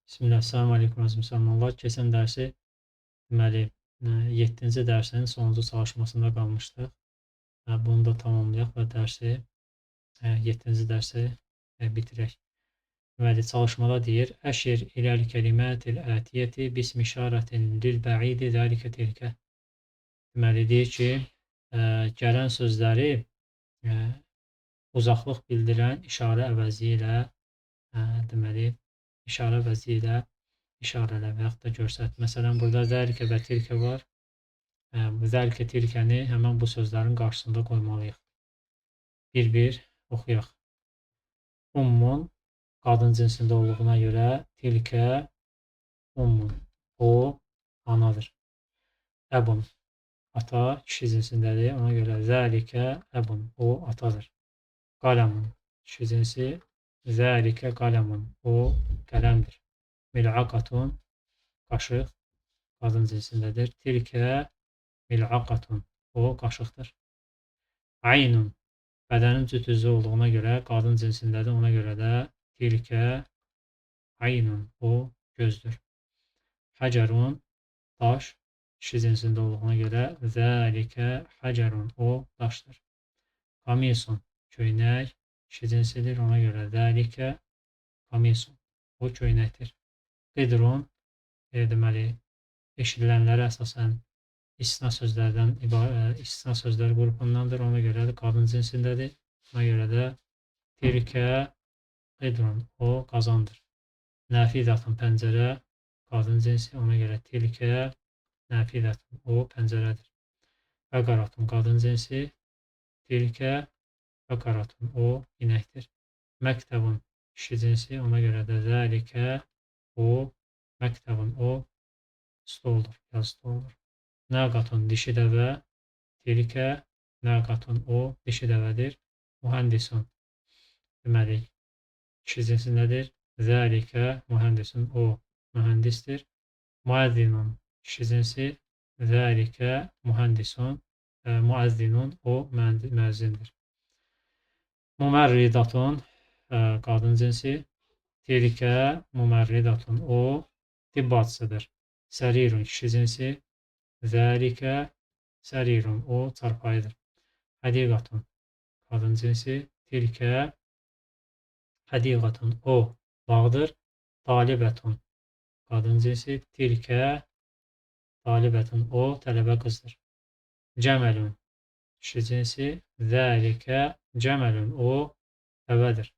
Bismillah, selamun aleyküm əziz müsəlmanlar. Keçən dərsi deməli 7-ci dərsin sonuncu çalışmasında qalmışdıq. Bunu da tamamlayaq və dərsi 7-ci dərsi bitirək. Deməli çalışmada deyir: Əşir iləl kəlimətil ətiyəti bismi işarətin lil bəidi zəlikə tilkə. Deməli deyir ki, gələn sözləri uzaqlıq bildirən işarə əvəzi ilə deməli işarə əvəzi ilə işarələ və yaxud da göstərt. Məsələn, burada zəlikə və tilkə var. Zəlikə tilkəni həmən bu sözlərin qarşısında qoymalıyıq. Bir-bir oxuyaq. Ummun qadın cinsində olduğuna görə tilkə ummun. O anadır. Əbun ata kişi cinsindədir. Ona görə zəlikə əbun. O atadır. Qələmun kişi cinsi. Zəlikə qələmun. O qələmdir. Mil'aqatun qaşıq qadın cinsindədir. Tilkə mil'aqatun. O qaşıqdır. Aynun bədənin cüt üzvü olduğuna görə qadın cinsindədir. Ona görə də tilkə aynun. O gözdür. Həcərun daş kişi cinsində olduğuna görə zəlikə həcərun. O daşdır. Qamisun köynək kişi cinsidir. Ona görə zəlikə qamisun. O köynəkdir. Qidrun deməli eşidilənlərə əsasən istisna sözlər qrupundandır. Ona görə də qadın cinsindədir. Ona görə də tilkə qidrun. O qazandır. Nəfidatun pəncərə qadın cinsi. Ona görə tilkə nəfidatun. O pəncərədir. Bəqaratun qadın cinsi. Tilkə bəqaratun. O inəkdir. Məktəbun kişi cinsi. Ona görə də zəlikə o məktəbun. O stoldur. Yazı stoldur. Nəqatun dişi dəvə. Tilkə nəqatun. O dişi dəvədir. Mühəndisun deməli kişi cinsindədir. Zəlikə mühəndisun. O mühəndisdir. Muəzzinun kişi cinsi. Zəlikə mühəndisun. Muəzzinun. O müəzzindir. Mümərridatun qadın cinsi. Tilkə mümərridatun. O tibb bacısıdır. Sərirun kişi cinsi. Zəlikə sərirun. O çarpayıdır. Hədiqatun qadın cinsi. Tilkə hədiqatun. O bağdır. Talibətun qadın cinsi. Tilkə talibətun. O tələbə qızdır. Cəməlun kişi cinsi. Zəlikə cəməlun. O dəvədir.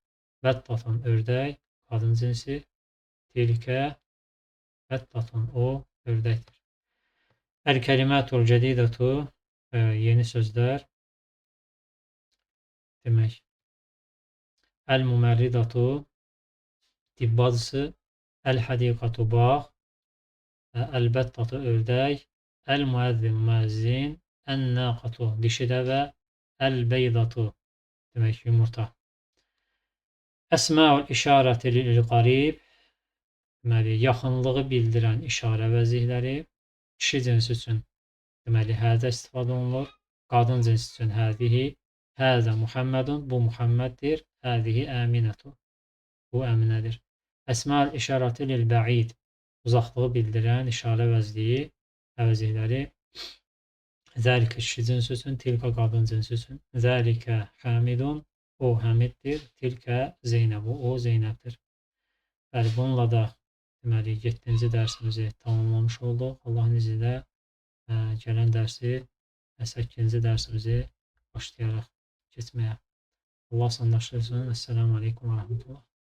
Vəttatun ördək qadın cinsi. Tilkə vəttatun. O ördəkdir. Əl-kəlimətul cədidətu yeni sözlər demək. Əl-mümərridatu tibb bacısı. Əl-hədiqatu bağ. Əl-bəttatu ördək. Əl-müəzzin müəzzin. Ən-naqatu dişi dəvə. Əl-beydatu demək yumurta. Əsməul işarəti lil-qarib deməli yaxınlığı bildirən işarə vəzihləri. Kişi cinsi üçün deməli həzə istifadə olunur. Qadın cinsi üçün həzihi. Həzə Muhammedun. Bu Muhammeddir. Həzihi əminətu. Bu əminədir. Əsməul işarəti lil-bəid uzaqlığı bildirən işarə vəzihləri. Zəlikə kişi cinsi üçün. Tilkə qadın cinsi üçün. Zəlikə həmidun. O həmiddir. Tilkə Zeynəbu. O Zeynəbdir. Bəli, bununla da deməli 7-ci dərsimizi tamamlamış olduq. Allahın izni ilə gələn dərsi 8-ci dərsimizi başlayaraq keçməyə. Allah sandaşdırsın. Əssəlamu aleykum və rəhmətullah.